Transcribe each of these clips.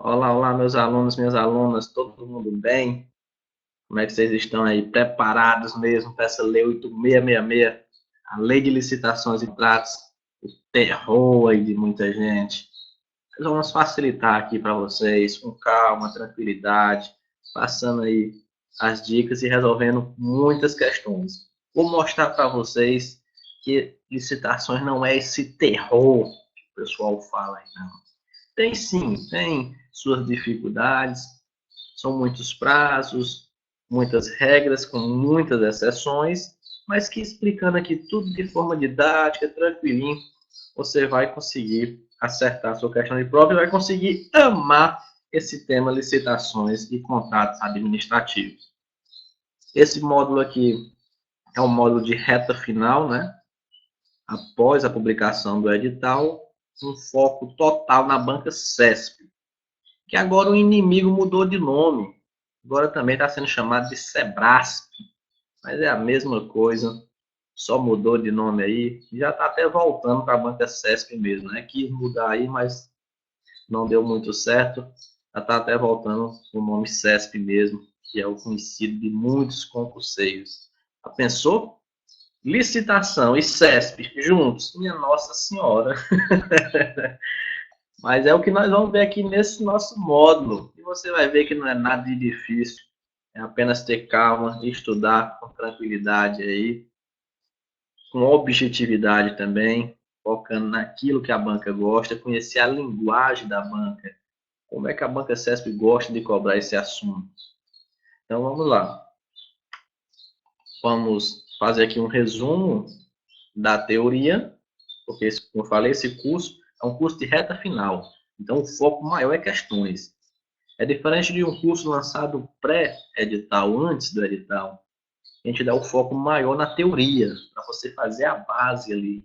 Olá, olá, meus alunos, minhas alunas, todo mundo bem? Como é que vocês estão aí? Preparados mesmo para essa Lei 8666, a Lei de Licitações e Contratos, o terror aí de muita gente. Nós vamos facilitar aqui para vocês, com calma, tranquilidade, passando aí as dicas e resolvendo muitas questões. Vou mostrar para vocês que licitações não é esse terror que o pessoal fala aí, não. Tem sim, tem suas dificuldades, são muitos prazos, muitas regras, com muitas exceções, mas que explicando aqui tudo de forma didática, tranquilinho, você vai conseguir acertar a sua questão de prova e vai conseguir amar esse tema licitações e contratos administrativos. Esse módulo aqui é um módulo de reta final, né? Após a publicação do edital, um foco total na banca CESP, que agora o inimigo mudou de nome. Agora também está sendo chamado de Sebrasp, mas é a mesma coisa, só mudou de nome aí. Já está até voltando para a banca CESP mesmo, né? Quis mudar aí, mas não deu muito certo. Já está até voltando o nome CESP mesmo, que é o conhecido de muitos concurseiros. Já pensou? Licitação e CESP juntos? Minha Nossa Senhora! Mas é o que nós vamos ver aqui nesse nosso módulo. E você vai ver que não é nada de difícil. É apenas ter calma, estudar com tranquilidade aí, com objetividade também, focando naquilo que a banca gosta, conhecer a linguagem da banca. Como é que a banca CESP gosta de cobrar esse assunto? Então vamos lá. Vamos fazer aqui um resumo da teoria, porque, como eu falei, esse curso é um curso de reta final. Então o foco maior é questões. É diferente de um curso lançado pré-edital, antes do edital. A gente dá o foco maior na teoria, para você fazer a base ali.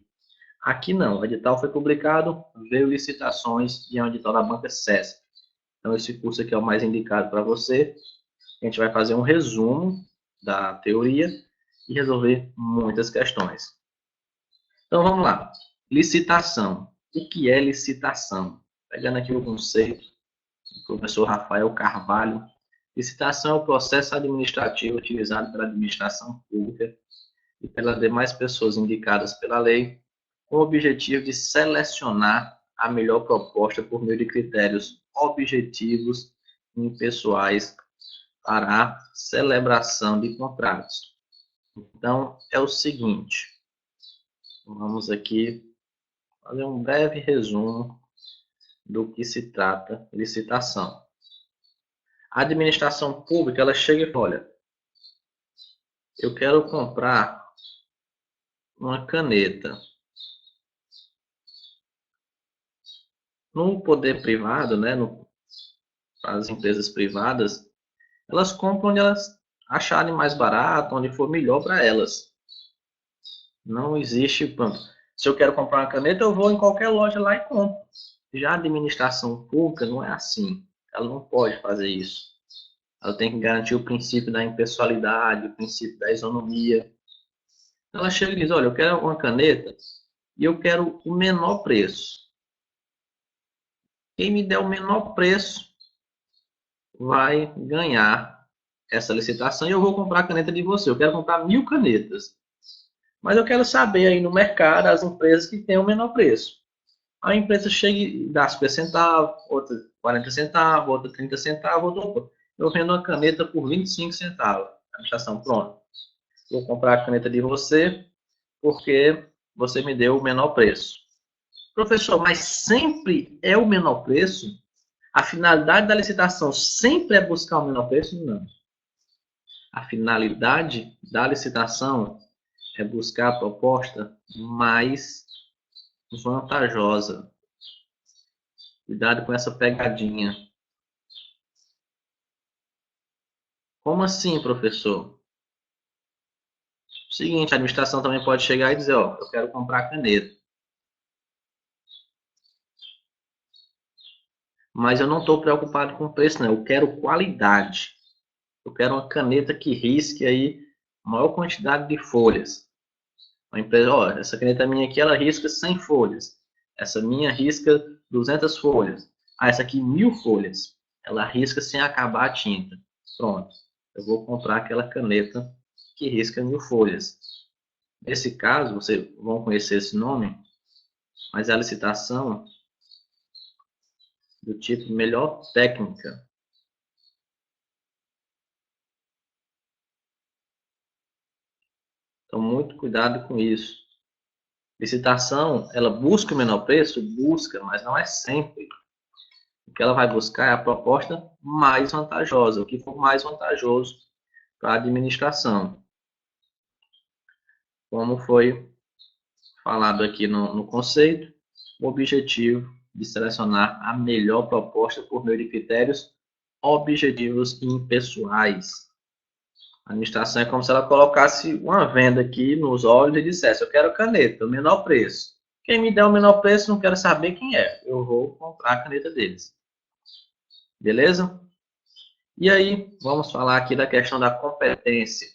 Aqui não, o edital foi publicado, veio licitações e é um edital da banca CESP. Então esse curso aqui é o mais indicado para você. A gente vai fazer um resumo da teoria e resolver muitas questões. Então vamos lá. Licitação. O que é licitação? Pegando aqui o conceito, professor Rafael Carvalho. Licitação é o processo administrativo utilizado pela administração pública e pelas demais pessoas indicadas pela lei, com o objetivo de selecionar a melhor proposta por meio de critérios objetivos e impessoais para a celebração de contratos. Então, é o seguinte, vamos aqui fazer um breve resumo do que se trata licitação. A administração pública, ela chega e fala, olha, eu quero comprar uma caneta. No poder privado, né, as empresas privadas, elas compram onde elas acharem mais barato, onde for melhor para elas. Não existe, pronto. Se eu quero comprar uma caneta, eu vou em qualquer loja lá e compro. Já a administração pública não é assim. Ela não pode fazer isso. Ela tem que garantir o princípio da impessoalidade, o princípio da isonomia. Ela chega e diz, olha, eu quero uma caneta e eu quero o menor preço. Quem me der o menor preço vai ganhar essa licitação e eu vou comprar a caneta de você. Eu quero comprar 1000 canetas. Mas eu quero saber aí no mercado as empresas que têm o menor preço. A empresa chega e dá 50 centavos, outra 40 centavos, outra 30 centavos, outra. Eu vendo uma caneta por 25 centavos. A administração, pronto. Vou comprar a caneta de você porque você me deu o menor preço. Professor, mas sempre é o menor preço? A finalidade da licitação sempre é buscar o menor preço? Não. A finalidade da licitação é buscar a proposta mais vantajosa. Cuidado com essa pegadinha. Como assim, professor? Seguinte, a administração também pode chegar e dizer, ó, eu quero comprar caneta. Mas eu não estou preocupado com o preço, não. Eu quero qualidade. Eu quero uma caneta que risque aí a maior quantidade de folhas. A empresa, ó, essa caneta minha aqui, ela risca 100 folhas. Essa minha risca 200 folhas. Ah, essa aqui 1000 folhas. Ela risca sem acabar a tinta. Pronto. Eu vou comprar aquela caneta que risca 1000 folhas. Nesse caso, vocês vão conhecer esse nome, mas é a licitação do tipo melhor técnica. Então, muito cuidado com isso. Licitação, ela busca o menor preço? Busca, mas não é sempre. O que ela vai buscar é a proposta mais vantajosa, o que for mais vantajoso para a administração. Como foi falado aqui no conceito, o objetivo de selecionar a melhor proposta por meio de critérios objetivos e impessoais. A administração é como se ela colocasse uma venda aqui nos olhos e dissesse: eu quero caneta, o menor preço. Quem me der o menor preço, não quero saber quem é. Eu vou comprar a caneta deles. Beleza? E aí, vamos falar aqui da questão da competência.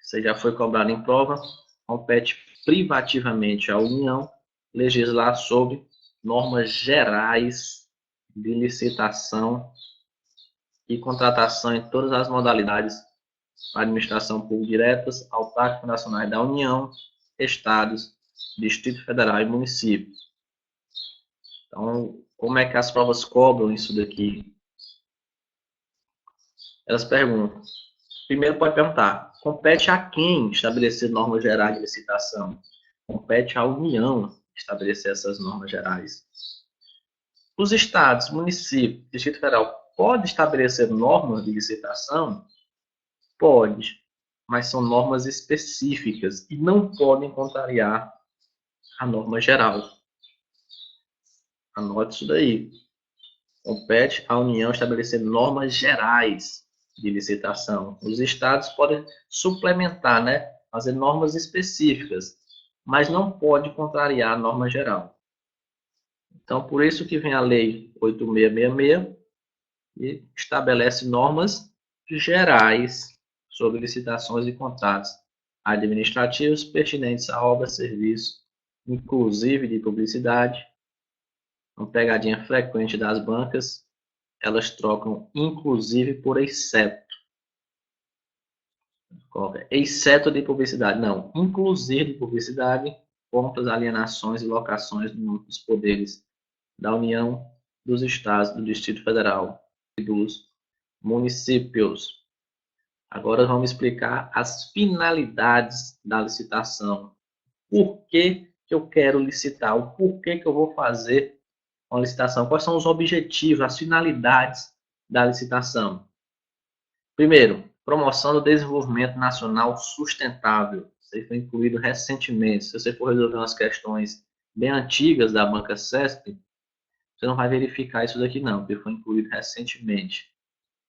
Você já foi cobrado em prova, compete privativamente à União legislar sobre normas gerais de licitação e contratação em todas as modalidades para administração pública diretas, autárquicas nacionais da União, estados, Distrito Federal e municípios. Então, como é que as provas cobram isso daqui? Elas perguntam. Primeiro pode perguntar, compete a quem estabelecer normas gerais de licitação? Compete à União estabelecer essas normas gerais. Os estados, municípios, Distrito Federal, pode estabelecer normas de licitação? Pode, mas são normas específicas e não podem contrariar a norma geral. Anote isso daí. Compete à União estabelecer normas gerais de licitação. Os estados podem suplementar, né? Fazer normas específicas, mas não pode contrariar a norma geral. Então, por isso que vem a Lei 8666 e estabelece normas gerais sobre licitações e contratos administrativos pertinentes a obra, serviço, inclusive de publicidade. Uma pegadinha frequente das bancas, elas trocam inclusive por exceto. Exceto de publicidade, não. Inclusive de publicidade, compras, alienações e locações dos poderes da União, dos Estados, do Distrito Federal e dos municípios. Agora vamos explicar as finalidades da licitação. Por que eu quero licitar? O porquê que eu vou fazer uma licitação? Quais são os objetivos, as finalidades da licitação? Primeiro, promoção do desenvolvimento nacional sustentável. Isso aí foi incluído recentemente. Se você for resolver umas questões bem antigas da banca CESP, você não vai verificar isso daqui não, porque foi incluído recentemente.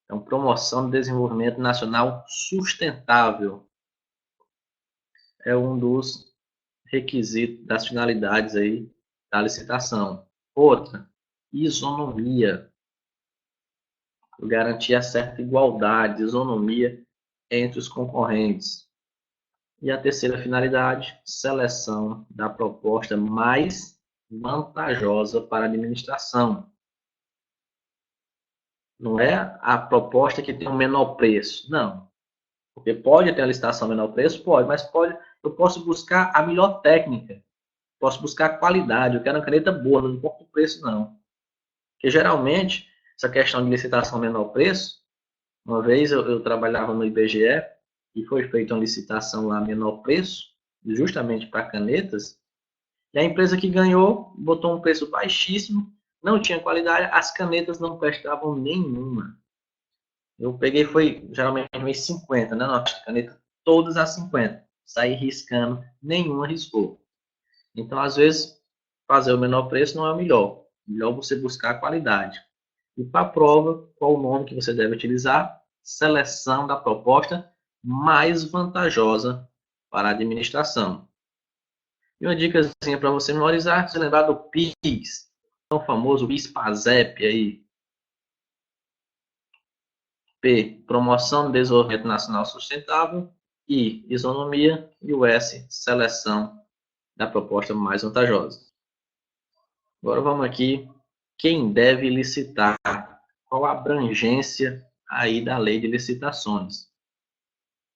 Então, promoção do desenvolvimento nacional sustentável é um dos requisitos das finalidades aí da licitação. Outra, isonomia. Garantir a certa igualdade, isonomia entre os concorrentes. E a terceira finalidade, seleção da proposta mais vantajosa para a administração. Não é a proposta que tem o menor preço, não. Porque pode ter a licitação menor preço, pode, mas eu posso buscar a melhor técnica, posso buscar a qualidade, eu quero uma caneta boa, não importa o preço, não. Porque geralmente, essa questão de licitação menor preço, uma vez eu trabalhava no IBGE e foi feita uma licitação lá menor preço, justamente para canetas, e a empresa que ganhou botou um preço baixíssimo, não tinha qualidade, as canetas não prestavam nenhuma. Eu peguei, foi geralmente 50, né? Nossa, caneta todas as 50. Saí riscando, nenhuma riscou. Então, às vezes, fazer o menor preço não é o melhor. Melhor você buscar a qualidade. E para a prova, qual o nome que você deve utilizar? Seleção da proposta mais vantajosa para a administração. E uma dica para você memorizar, você lembrar do PIS, tão famoso PIS-PASEP aí. P, promoção do desenvolvimento nacional sustentável. I, isonomia. E o S, seleção da proposta mais vantajosa. Agora vamos aqui quem deve licitar, qual a abrangência aí da lei de licitações.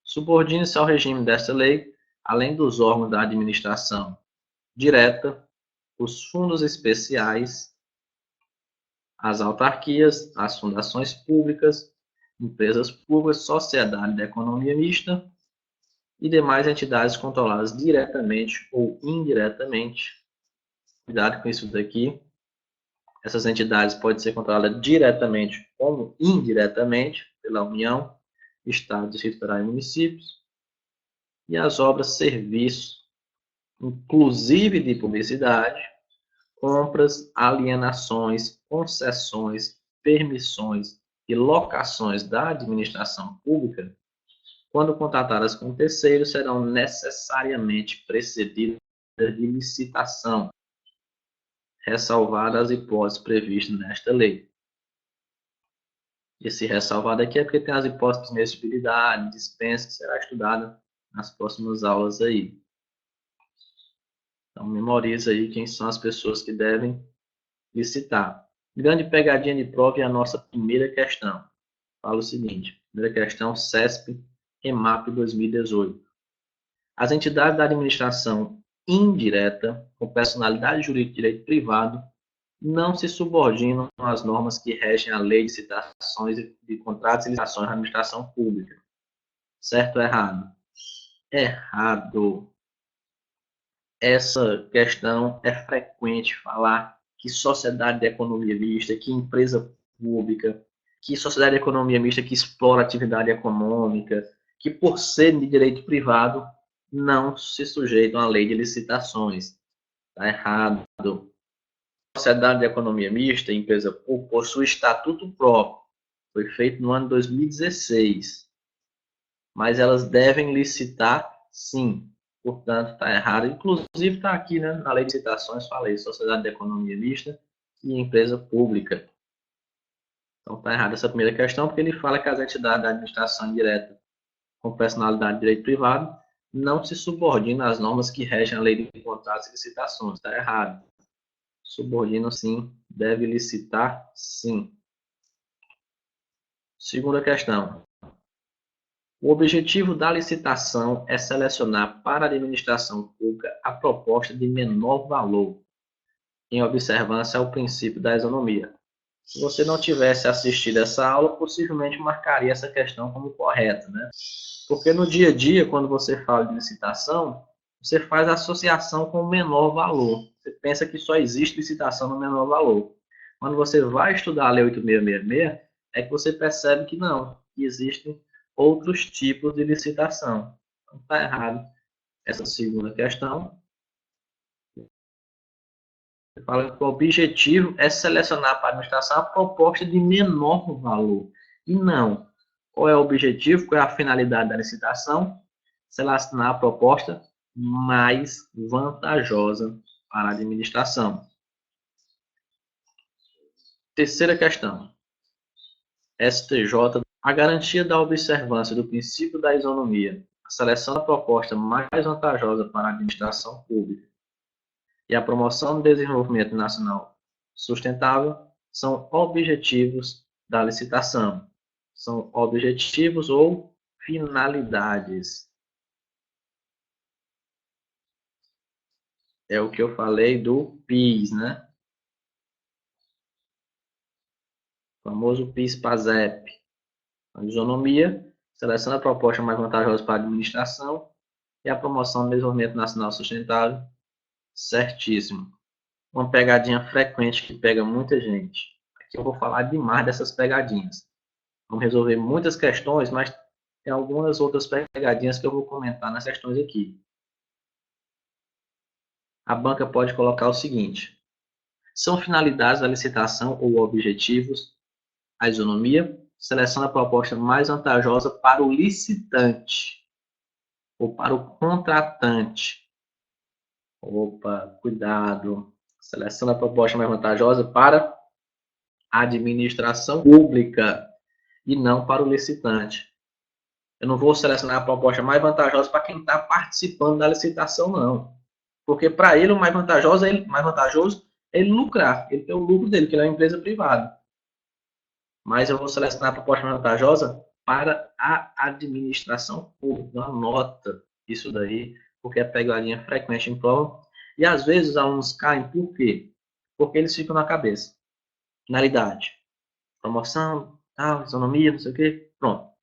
Subordine-se ao regime desta lei, além dos órgãos da administração direta, os fundos especiais, as autarquias, as fundações públicas, empresas públicas, sociedade da economia mista e demais entidades controladas diretamente ou indiretamente. Cuidado com isso daqui. Essas entidades podem ser controladas diretamente ou indiretamente pela União, Estados, Distrito Federal e municípios. E as obras, serviços, inclusive de publicidade, compras, alienações, concessões, permissões e locações da administração pública, quando contratadas com terceiros, serão necessariamente precedidas de licitação, ressalvadas as hipóteses previstas nesta lei. Esse ressalvado aqui é porque tem as hipóteses de permissibilidade, dispensa, que será estudada nas próximas aulas aí. Então, memoriza aí quem são as pessoas que devem licitar. Grande pegadinha de prova é a nossa primeira questão. Fala o seguinte, primeira questão, CESP, EMAP 2018. As entidades da administração indireta, com personalidade jurídica de direito privado, não se subordinam às normas que regem a lei de licitações de contratos e licitações da administração pública. Certo ou errado? Errado. Essa questão é frequente falar que sociedade de economia mista, que empresa pública, que sociedade de economia mista que explora atividade econômica, que por ser de direito privado não se sujeitam à lei de licitações. Está errado. Sociedade de economia mista, empresa pública, possui estatuto próprio. Foi feito no ano 2016. Mas elas devem licitar, sim. Portanto, está errado. Inclusive, está aqui, né, na lei de licitações, falei, sociedade de economia mista e empresa pública. Então, está errada essa primeira questão, porque ele fala que as entidades da administração indireta com personalidade de direito privado não se subordinam às normas que regem a lei de contratos e licitações. Está errado. Subordinam, sim. Deve licitar, sim. Segunda questão. O objetivo da licitação é selecionar para a administração pública a proposta de menor valor, em observância ao princípio da isonomia. Se você não tivesse assistido essa aula, possivelmente marcaria essa questão como correta, né? Porque no dia a dia, quando você fala de licitação, você faz associação com o menor valor. Você pensa que só existe licitação no menor valor. Quando você vai estudar a Lei 8666, é que você percebe que não, que existem outros tipos de licitação. Então, está errado essa segunda questão. Fala que o objetivo é selecionar para a administração a proposta de menor valor. E não. Qual é o objetivo? Qual é a finalidade da licitação? Selecionar a proposta mais vantajosa para a administração. Terceira questão. STJ. A garantia da observância do princípio da isonomia, a seleção da proposta mais vantajosa para a administração pública e a promoção do desenvolvimento nacional sustentável são objetivos da licitação. São objetivos ou finalidades. É o que eu falei do PIS, né? O famoso PIS-PASEP. A isonomia, seleciona a proposta mais vantajosa para a administração e a promoção do desenvolvimento nacional sustentável. Certíssimo. Uma pegadinha frequente que pega muita gente. Aqui eu vou falar demais dessas pegadinhas. Vamos resolver muitas questões, mas tem algumas outras pegadinhas que eu vou comentar nas questões aqui. A banca pode colocar o seguinte. São finalidades da licitação ou objetivos a isonomia, seleciona a proposta mais vantajosa para o licitante ou para o contratante. Opa, cuidado. Seleciona a proposta mais vantajosa para a administração pública e não para o licitante. Eu não vou selecionar a proposta mais vantajosa para quem está participando da licitação, não. Porque para ele o mais vantajoso ele lucrar, ele tem o lucro dele, que ele é uma empresa privada. Mas eu vou selecionar a proposta vantajosa para a administração pública. Anota isso daí, porque é pegadinha frequente em prova. E às vezes os alunos caem por quê? Porque eles ficam na cabeça. Finalidade. Promoção, tal, isonomia, não sei o quê. Pronto.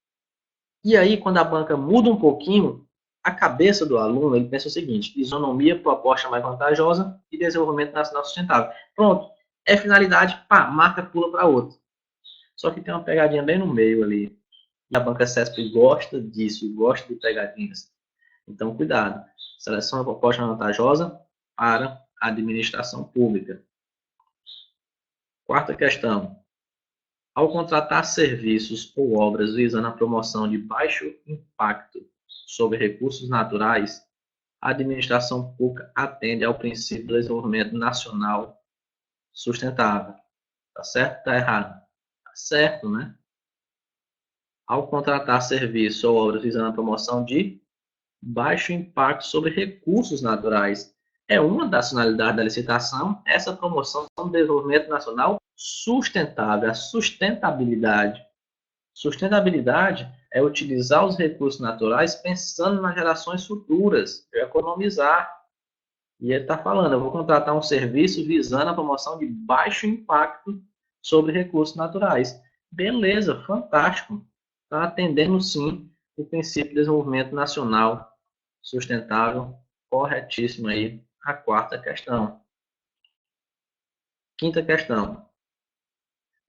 E aí, quando a banca muda um pouquinho, a cabeça do aluno, ele pensa o seguinte: isonomia, proposta mais vantajosa e desenvolvimento nacional sustentável. Pronto. É finalidade, pá, marca, pula para outra. Só que tem uma pegadinha bem no meio ali. E a banca CESP gosta disso, gosta de pegadinhas. Então, cuidado. Seleção a proposta vantajosa para a administração pública. Quarta questão. Ao contratar serviços ou obras visando a promoção de baixo impacto sobre recursos naturais, a administração pública atende ao princípio do desenvolvimento nacional sustentável. Tá certo? Tá errado? Tá certo, né? Ao contratar serviços ou obras visando a promoção de baixo impacto sobre recursos naturais. É uma das finalidades da licitação, essa promoção do desenvolvimento nacional sustentável, a sustentabilidade. Sustentabilidade é utilizar os recursos naturais pensando nas gerações futuras, economizar. E ele está falando, eu vou contratar um serviço visando a promoção de baixo impacto sobre recursos naturais. Beleza, fantástico. Está atendendo sim o princípio de desenvolvimento nacional sustentável, corretíssimo aí, a quarta questão. Quinta questão.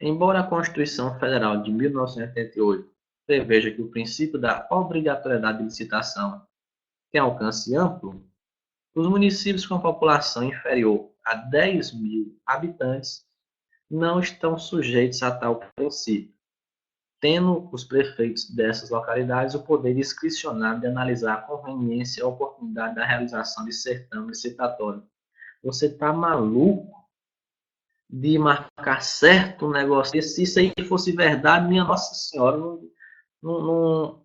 Embora a Constituição Federal de 1988 preveja que o princípio da obrigatoriedade de licitação tem alcance amplo, os municípios com população inferior a 10 mil habitantes não estão sujeitos a tal princípio, tendo os prefeitos dessas localidades o poder discricionário de analisar a conveniência e a oportunidade da realização de certame licitatório. Você está maluco de marcar certo um negócio desse? Se isso aí fosse verdade, minha Nossa Senhora, não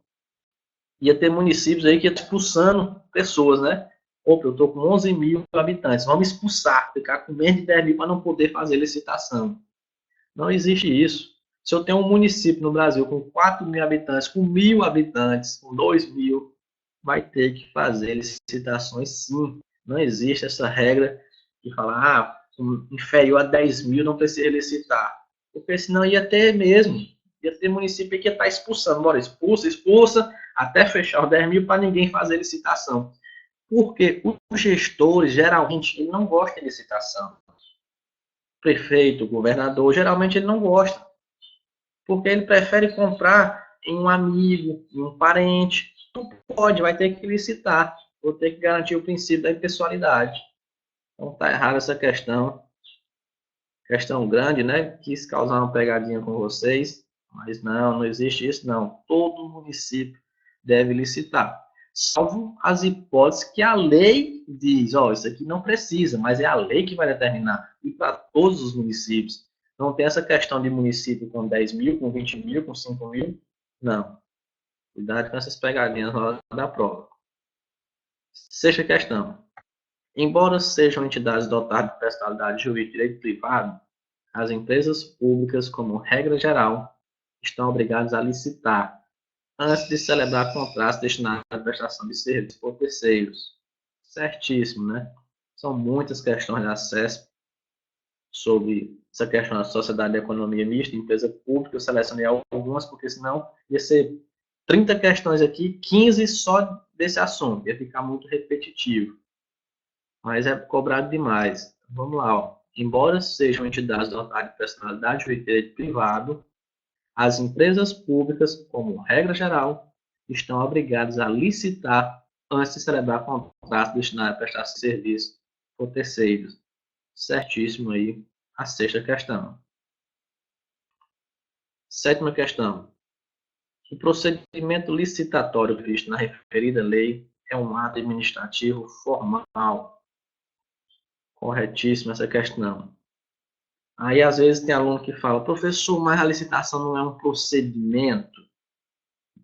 ia ter municípios aí que ia expulsando pessoas, né? Opa, eu estou com 11 mil habitantes, vamos expulsar, ficar com menos de 10 mil para não poder fazer licitação. Não existe isso. Se eu tenho um município no Brasil com 4 mil habitantes, com 1.000 habitantes, com 2 mil, vai ter que fazer licitações sim. Não existe essa regra de falar, inferior a 10 mil não precisa licitar. Porque senão ia ter mesmo. Ia ter município que ia estar expulsando. Bora, expulsa, até fechar os 10 mil para ninguém fazer licitação. Porque os gestores, geralmente, ele não gosta de licitação. Prefeito, governador, geralmente ele não gosta. Porque ele prefere comprar em um amigo, em um parente. Não pode, vai ter que licitar. Vou ter que garantir o princípio da impessoalidade. Então tá errada essa questão. Questão grande, né? Quis causar uma pegadinha com vocês, mas não existe isso não. Todo município deve licitar, salvo as hipóteses que a lei diz, isso aqui não precisa, mas é a lei que vai determinar, e para todos os municípios. Não tem essa questão de município com 10 mil, com 20 mil, com 5 mil, não. Cuidado com essas pegadinhas na hora da prova. Sexta questão. Embora sejam entidades dotadas de personalidade jurídica e direito privado, as empresas públicas, como regra geral, estão obrigadas a licitar antes de celebrar contratos destinados à prestação de serviços por terceiros. Certíssimo, né? São muitas questões de acesso sobre essa questão da sociedade de economia mista, empresa pública. Eu selecionei algumas, porque senão ia ser 30 questões aqui, 15 só desse assunto. Ia ficar muito repetitivo. Mas é cobrado demais. Vamos lá, ó. Embora sejam entidades dotadas de personalidade jurídica e direito privado, as empresas públicas, como regra geral, estão obrigadas a licitar antes de celebrar contrato destinado a prestar serviço por terceiros. Certíssimo aí a sexta questão. Sétima questão. O procedimento licitatório previsto na referida lei é um ato administrativo formal. Corretíssima essa questão. Aí, às vezes, tem aluno que fala, professor, mas a licitação não é um procedimento.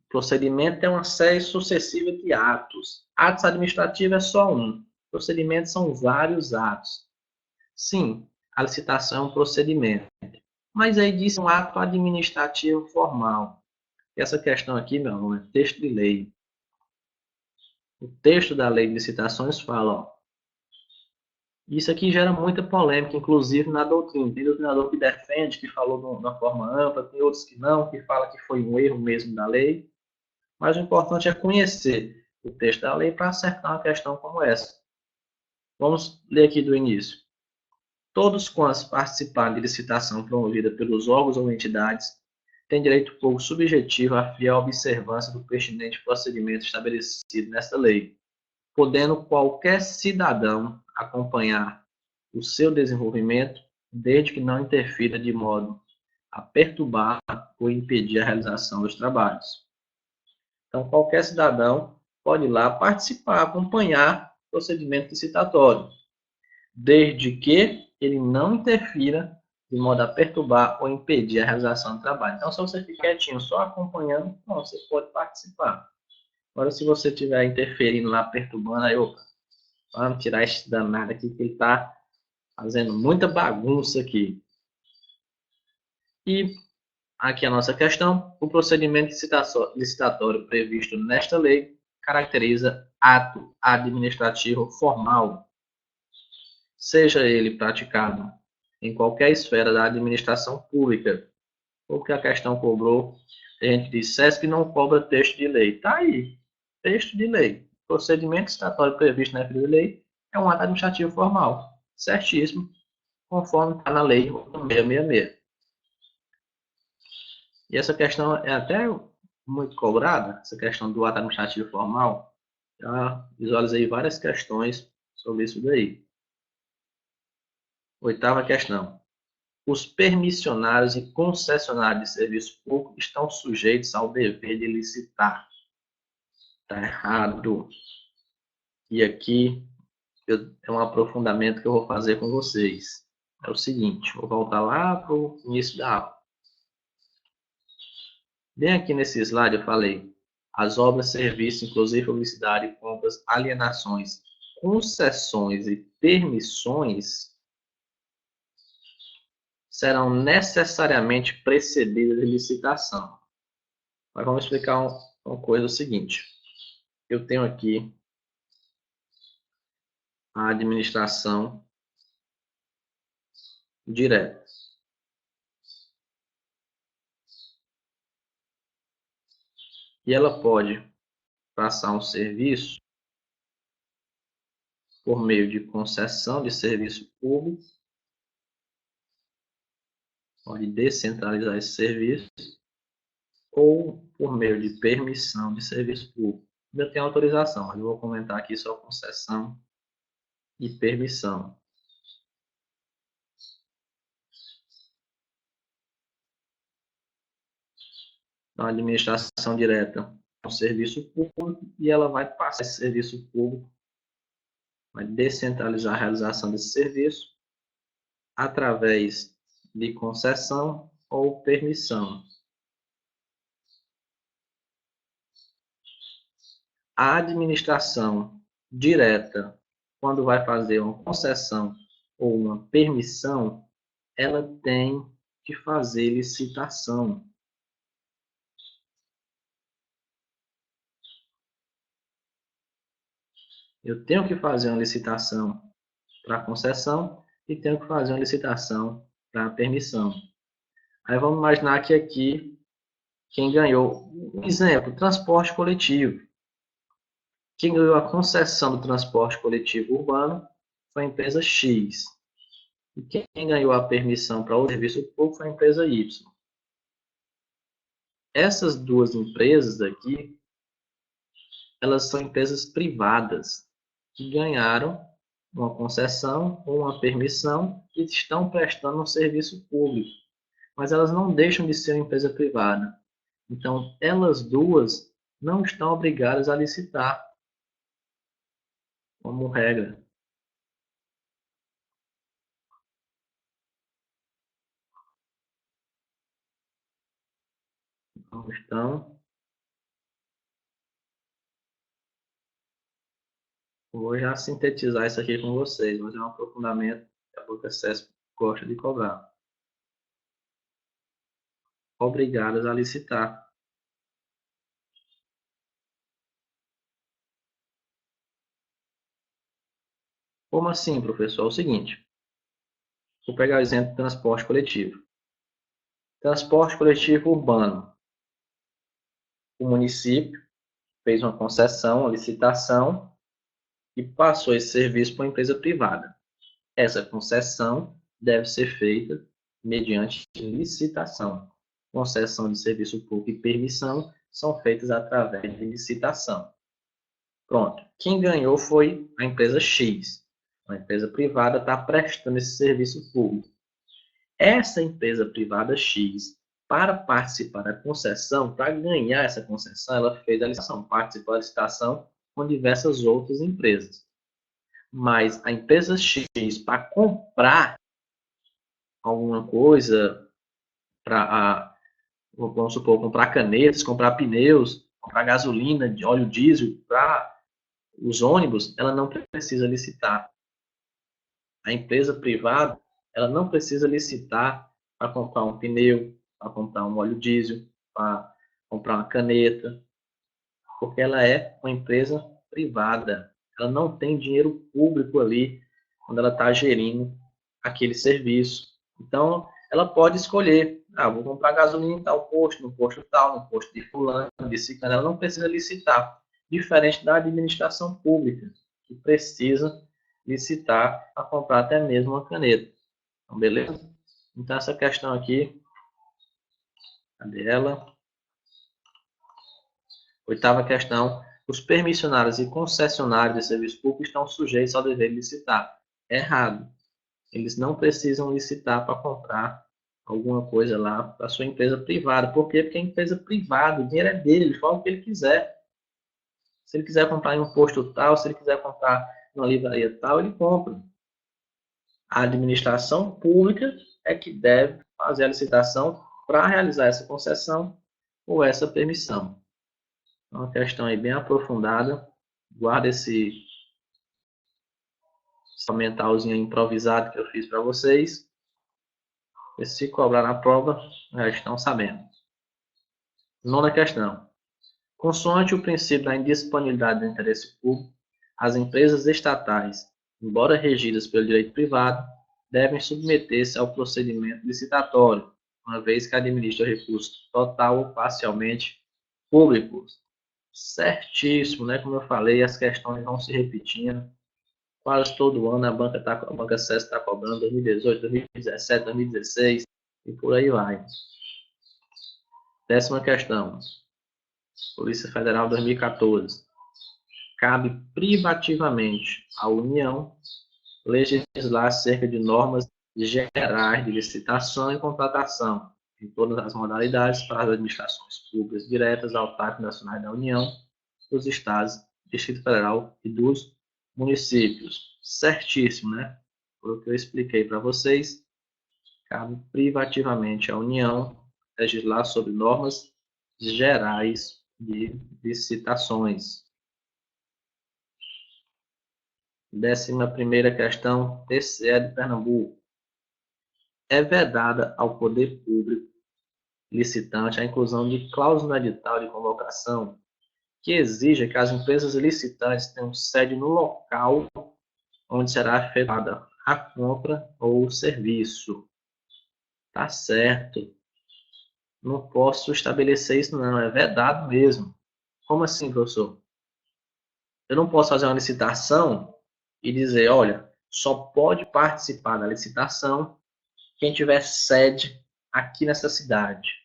Procedimento é uma série sucessiva de atos. Atos administrativos é só um. Procedimentos são vários atos. Sim, a licitação é um procedimento. Mas aí diz um ato administrativo formal. E essa questão aqui, meu aluno, é texto de lei. O texto da lei de licitações fala, ó, isso aqui gera muita polêmica, inclusive na doutrina. Tem doutrinador que defende, que falou de uma forma ampla, tem outros que não, que fala que foi um erro mesmo da lei. Mas o importante é conhecer o texto da lei para acertar uma questão como essa. Vamos ler aqui do início. Todos quantos participarem de licitação promovida pelos órgãos ou entidades têm direito pouco subjetivo à fiel observância do pertinente procedimento estabelecido nesta lei, podendo qualquer cidadão acompanhar o seu desenvolvimento, desde que não interfira de modo a perturbar ou impedir a realização dos trabalhos. Então, qualquer cidadão pode ir lá participar, acompanhar o procedimento licitatório, desde que ele não interfira de modo a perturbar ou impedir a realização do trabalho. Então, se você ficar quietinho, só acompanhando, não, você pode participar. Agora, se você estiver interferindo lá, perturbando, aí, opa, vamos tirar esse danado aqui, que ele está fazendo muita bagunça aqui. E aqui a nossa questão, o procedimento licitatório previsto nesta lei caracteriza ato administrativo formal, seja ele praticado em qualquer esfera da administração pública, ou que a questão cobrou, a gente dissesse que não cobra texto de lei. Está aí, texto de lei. Procedimento licitatório previsto na lei é um ato administrativo formal, certíssimo, conforme está na lei 666. E essa questão é até muito cobrada, essa questão do ato administrativo formal. Já visualizei várias questões sobre isso daí. Oitava questão. Os permissionários e concessionários de serviço público estão sujeitos ao dever de licitar. Está errado. E aqui é um aprofundamento que eu vou fazer com vocês. É o seguinte, vou voltar lá para o início da aula. Bem aqui nesse slide eu falei, as obras, serviços, inclusive publicidade, compras, alienações, concessões e permissões serão necessariamente precedidas de licitação. Mas vamos explicar uma coisa, o seguinte. Eu tenho aqui a administração direta. E ela pode passar um serviço por meio de concessão de serviço público, pode descentralizar esse serviço, ou por meio de permissão de serviço público. Eu tenho autorização, mas eu vou comentar aqui só concessão e permissão. Então, a administração direta é um serviço público e ela vai passar esse serviço público, vai descentralizar a realização desse serviço através de concessão ou permissão. A administração direta, quando vai fazer uma concessão ou uma permissão, ela tem que fazer licitação. Eu tenho que fazer uma licitação para a concessão e tenho que fazer uma licitação para a permissão. Aí vamos imaginar que aqui quem ganhou, um exemplo, transporte coletivo. Quem ganhou a concessão do transporte coletivo urbano foi a empresa X. E quem ganhou a permissão para o serviço público foi a empresa Y. Essas duas empresas aqui, elas são empresas privadas que ganharam uma concessão ou uma permissão e estão prestando um serviço público. Mas elas não deixam de ser uma empresa privada. Então, elas duas não estão obrigadas a licitar, como regra. Então, vou já sintetizar isso aqui com vocês, mas é um aprofundamento que a Boca gosta de cobrar. Obrigadas a licitar. Como assim, professor? É o seguinte, vou pegar o exemplo de transporte coletivo. Transporte coletivo urbano. O município fez uma concessão, uma licitação e passou esse serviço para uma empresa privada. Essa concessão deve ser feita mediante licitação. Concessão de serviço público e permissão são feitas através de licitação. Pronto. Quem ganhou foi a empresa X. A empresa privada está prestando esse serviço público. Essa empresa privada X, para participar da concessão, para ganhar essa concessão, ela fez a licitação, participou da licitação com diversas outras empresas. Mas a empresa X, para comprar alguma coisa, vamos supor, comprar canetas, comprar pneus, comprar gasolina, óleo diesel para os ônibus, ela não precisa licitar. A empresa privada, ela não precisa licitar para comprar um pneu, para comprar um óleo diesel, para comprar uma caneta, porque ela é uma empresa privada. Ela não tem dinheiro público ali quando ela está gerindo aquele serviço. Então, ela pode escolher, vou comprar gasolina em tal posto, no posto tal, no posto de fulano, de ciclano. Ela não precisa licitar, diferente da administração pública, que precisa licitar para comprar até mesmo uma caneta. Então, beleza? Então, essa questão aqui, cadê ela? Oitava questão. Os permissionários e concessionários de serviço público estão sujeitos ao dever de licitar. Errado. Eles não precisam licitar para comprar alguma coisa lá para sua empresa privada. Por quê? Porque a empresa privada, o dinheiro é dele, ele fala o que ele quiser. Se ele quiser comprar em um posto tal, se ele quiser comprar numa livraria tal, ele compra. A administração pública é que deve fazer a licitação para realizar essa concessão ou essa permissão. É uma questão aí bem aprofundada. Guarda esse mentalzinho improvisado que eu fiz para vocês. E se cobrar na prova, já estão sabendo. Nona questão. Consoante o princípio da indisponibilidade do interesse público, as empresas estatais, embora regidas pelo direito privado, devem submeter-se ao procedimento licitatório, uma vez que administram recursos total ou parcialmente públicos. Certíssimo, né? Como eu falei, as questões vão se repetindo. Quase todo ano a banca CES está cobrando 2018, 2017, 2016 e por aí vai. Décima questão. Polícia Federal 2014. Cabe privativamente à União legislar acerca de normas gerais de licitação e contratação em todas as modalidades para as administrações públicas diretas, autárquicas nacionais da União, dos estados, Distrito Federal e dos municípios. Certíssimo, né? Foi o que eu expliquei para vocês. Cabe privativamente à União legislar sobre normas gerais de licitações. 11ª questão, TCE de Pernambuco. É vedada ao poder público licitante a inclusão de cláusula no edital de convocação que exija que as empresas licitantes tenham sede no local onde será efetuada a compra ou o serviço. Tá certo. Não posso estabelecer isso não, é vedado mesmo. Como assim, professor? Eu não posso fazer uma licitação e dizer, olha, só pode participar da licitação quem tiver sede aqui nessa cidade.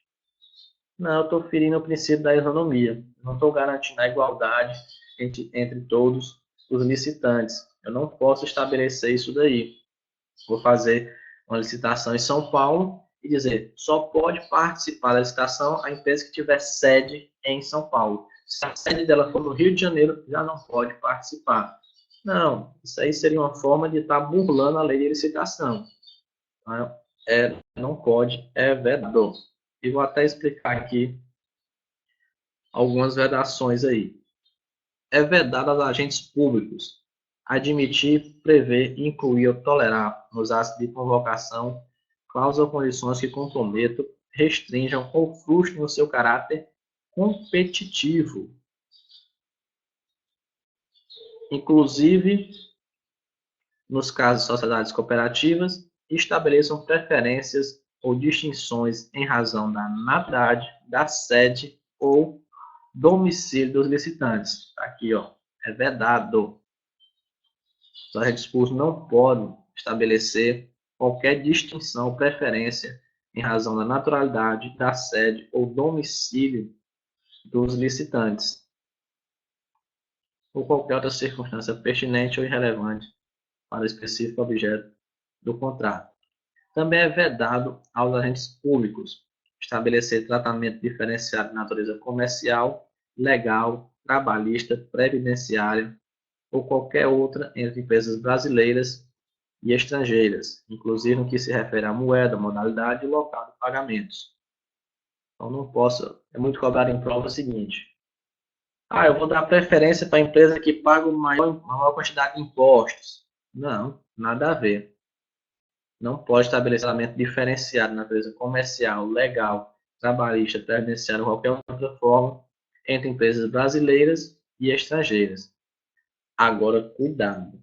Não, eu estou ferindo o princípio da isonomia. Não estou garantindo a igualdade entre todos os licitantes. Eu não posso estabelecer isso daí. Vou fazer uma licitação em São Paulo e dizer, só pode participar da licitação a empresa que tiver sede em São Paulo. Se a sede dela for no Rio de Janeiro, já não pode participar. Não, isso aí seria uma forma de estar burlando a lei de licitação. Não pode, é vedado. E vou até explicar aqui algumas vedações aí. É vedado aos agentes públicos admitir, prever, incluir ou tolerar nos atos de convocação cláusulas ou condições que comprometam, restringam ou frustrem o seu caráter competitivo, inclusive nos casos de sociedades cooperativas, estabeleçam preferências ou distinções em razão da naturalidade, da sede ou domicílio dos licitantes. Aqui, ó, é vedado. Os agentes públicos não podem estabelecer qualquer distinção ou preferência em razão da naturalidade, da sede ou domicílio dos licitantes, ou qualquer outra circunstância pertinente ou irrelevante para o específico objeto do contrato. Também é vedado aos agentes públicos estabelecer tratamento diferenciado de natureza comercial, legal, trabalhista, previdenciária ou qualquer outra entre empresas brasileiras e estrangeiras, inclusive no que se refere à moeda, modalidade e local de pagamentos. Então, não posso, é muito cobrado em prova o seguinte: eu vou dar preferência para a empresa que paga maior quantidade de impostos. Não, nada a ver. Não pode estabelecer tratamento diferenciado na natureza comercial, legal, trabalhista, previdenciária ou qualquer outra forma entre empresas brasileiras e estrangeiras. Agora, cuidado.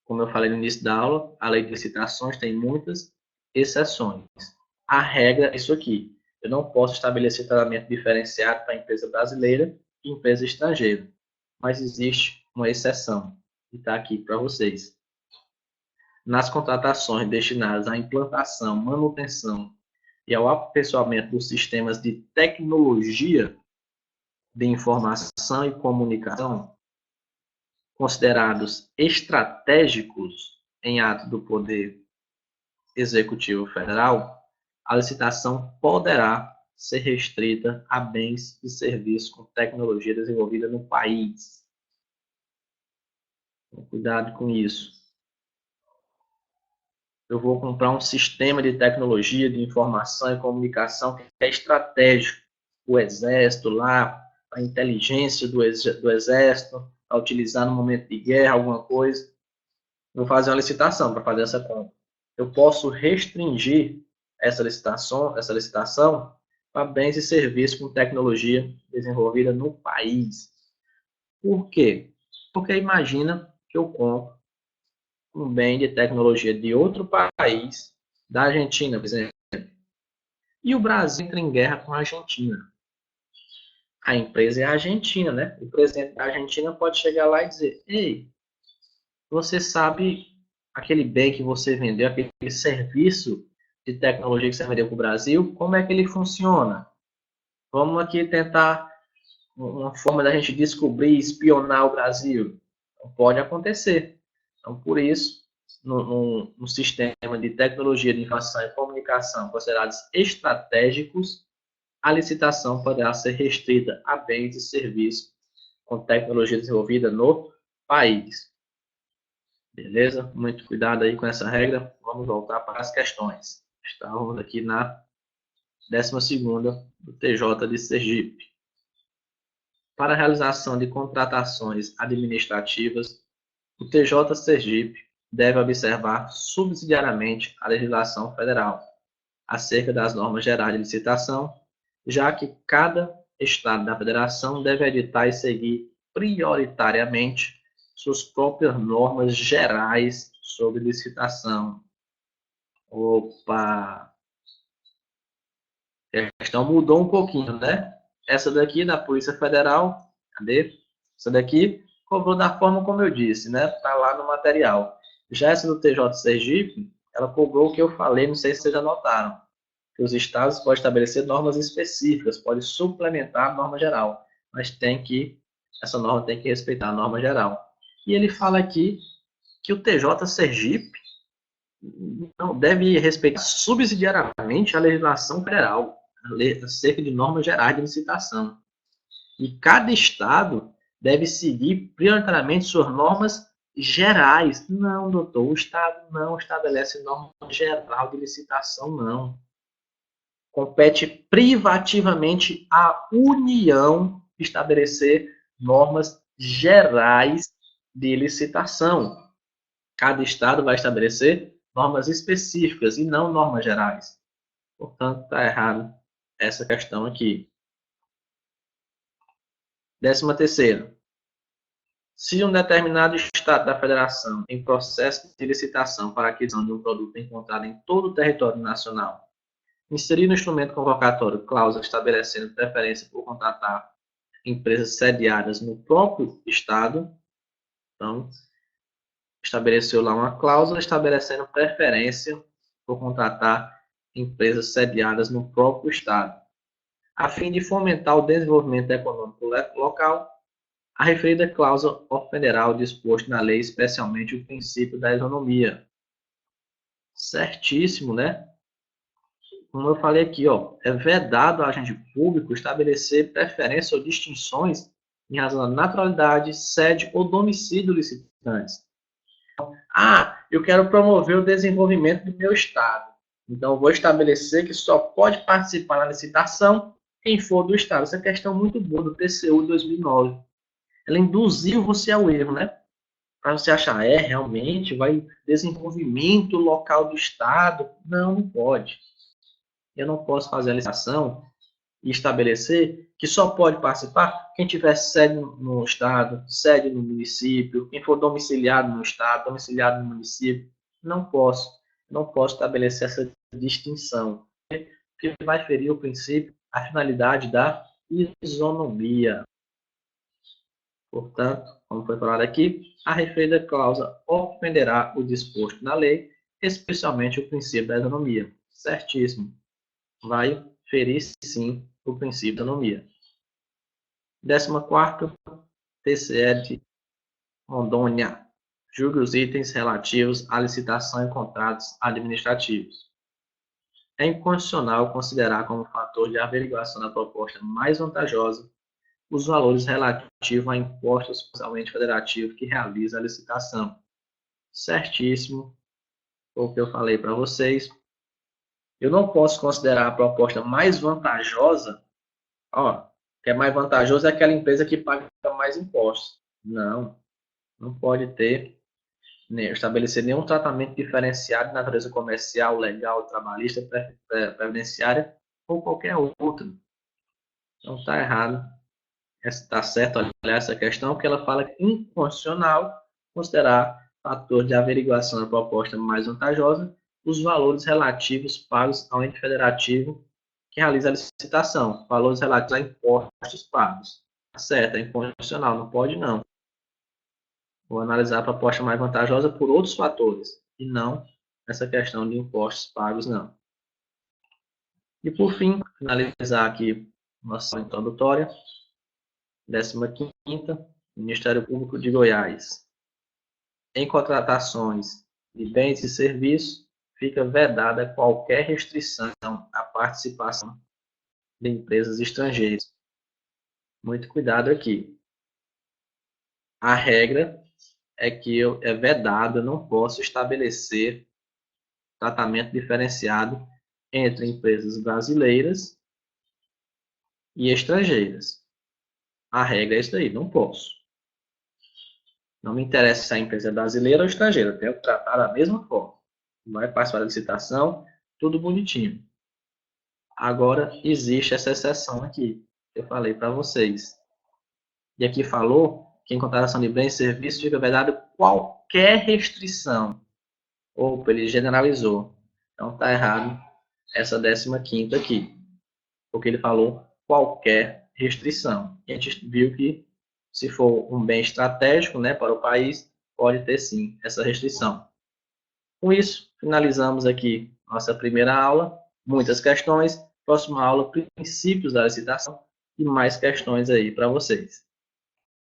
Como eu falei no início da aula, a lei de licitações tem muitas exceções. A regra é isso aqui: eu não posso estabelecer tratamento diferenciado para empresa brasileira e empresa estrangeira. Mas existe uma exceção, que está aqui para vocês. Nas contratações destinadas à implantação, manutenção e ao aperfeiçoamento dos sistemas de tecnologia de informação e comunicação, considerados estratégicos em ato do Poder Executivo Federal, a licitação poderá ser restrita a bens e serviços com tecnologia desenvolvida no país. Então, cuidado com isso. Eu vou comprar um sistema de tecnologia de informação e comunicação que é estratégico. O Exército lá, a inteligência do Exército, a utilizar no momento de guerra, alguma coisa. Vou fazer uma licitação para fazer essa compra. Eu posso restringir essa licitação para bens e serviços com tecnologia desenvolvida no país. Por quê? Porque imagina que eu compro um bem de tecnologia de outro país, da Argentina, por exemplo, e o Brasil entra em guerra com a Argentina. A empresa é a Argentina, né? O presidente da Argentina pode chegar lá e dizer: ei, você sabe aquele bem que você vendeu, aquele serviço de tecnologia que você vendeu para o Brasil, como é que ele funciona? Vamos aqui tentar uma forma da gente descobrir, espionar o Brasil. Não pode acontecer. Então, por isso, no sistema de tecnologia de informação e comunicação considerados estratégicos, a licitação poderá ser restrita a bens e serviços com tecnologia desenvolvida no país. Beleza? Muito cuidado aí com essa regra. Vamos voltar para as questões. Estamos aqui na 12ª do TJ de Sergipe. Para a realização de contratações administrativas, o TJ Sergipe deve observar subsidiariamente a legislação federal acerca das normas gerais de licitação, já que cada estado da federação deve editar e seguir prioritariamente suas próprias normas gerais sobre licitação. Opa! A questão mudou um pouquinho, né? Essa daqui da Polícia Federal, cadê? Essa daqui cobrou da forma como eu disse, né? Tá lá no material. Já essa do TJ Sergipe, ela cobrou o que eu falei, não sei se vocês já notaram, que os estados podem estabelecer normas específicas, podem suplementar a norma geral, mas essa norma tem que respeitar a norma geral. E ele fala aqui que o TJ Sergipe não deve respeitar subsidiariamente a legislação federal, acerca de normas gerais de licitação. E cada estado deve seguir prioritariamente suas normas gerais. Não, doutor, o estado não estabelece norma geral de licitação, não. Compete privativamente à União estabelecer normas gerais de licitação. Cada estado vai estabelecer normas específicas e não normas gerais. Portanto, está errado essa questão aqui. 13ª. Se um determinado estado da federação, em processo de licitação para aquisição de um produto encontrado em todo o território nacional, inserir no instrumento convocatório cláusula estabelecendo preferência por contratar empresas sediadas no próprio estado, então, estabeleceu lá uma cláusula estabelecendo preferência por contratar empresas sediadas no próprio estado, a fim de fomentar o desenvolvimento econômico local. A referida cláusula ofenderá o disposto na lei, especialmente o princípio da isonomia. Certíssimo, né? Como eu falei aqui, ó, é vedado ao agente público estabelecer preferências ou distinções em razão da naturalidade, sede ou domicílio dos licitantes. Ah, eu quero promover o desenvolvimento do meu estado. Então, eu vou estabelecer que só pode participar da licitação quem for do estado. Essa é questão muito boa do TCU de 2009. Ela induziu você ao erro, né? Para você achar, realmente vai desenvolvimento local do estado. Não, não pode. Eu não posso fazer a licitação e estabelecer que só pode participar quem tiver sede no estado, sede no município, quem for domiciliado no estado, domiciliado no município. Não posso estabelecer essa distinção, porque vai ferir o princípio, a finalidade da isonomia. Portanto, como foi falado aqui, a referida cláusula ofenderá o disposto na lei, especialmente o princípio da isonomia. Certíssimo. Vai ferir, sim, o princípio da isonomia. 14ª, TCE de Rondônia. Julgue os itens relativos à licitação e contratos administrativos. É inconstitucional considerar como fator de averiguação da proposta mais vantajosa os valores relativos a impostos ao ente federativo que realiza a licitação. Certíssimo, o que eu falei para vocês. Eu não posso considerar a proposta mais vantajosa, que é mais vantajoso é aquela empresa que paga mais impostos. Não pode estabelecer nenhum tratamento diferenciado de natureza comercial, legal, trabalhista, previdenciária ou qualquer outro. Então está errado. Está certo olhar essa questão, porque ela fala que é inconstitucional considerar fator de averiguação da proposta mais vantajosa os valores relativos pagos ao ente federativo que realiza a licitação, valores relativos a impostos pagos. Está certo, é inconstitucional, não pode não. Vou analisar a proposta mais vantajosa por outros fatores, e não essa questão de impostos pagos, não. E por fim, finalizar aqui nossa introdutória. 15ª, Ministério Público de Goiás. Em contratações de bens e serviços, fica vedada qualquer restrição à participação de empresas estrangeiras. Muito cuidado aqui. A regra é que é vedado, eu não posso estabelecer tratamento diferenciado entre empresas brasileiras e estrangeiras. A regra é isso aí, não posso. Não me interessa se a empresa é brasileira ou estrangeira, eu tenho que tratar da mesma forma. Vai participar da licitação, tudo bonitinho. Agora, existe essa exceção aqui, que eu falei para vocês. E aqui falou que em contratação de bens e serviços fica vedado qualquer restrição. Opa, ele generalizou. Então está errado essa 15ª aqui. Porque ele falou qualquer restrição. E a gente viu que se for um bem estratégico, né, para o país, pode ter sim essa restrição. Com isso, finalizamos aqui nossa primeira aula. Muitas questões. Próxima aula, princípios da licitação e mais questões aí para vocês.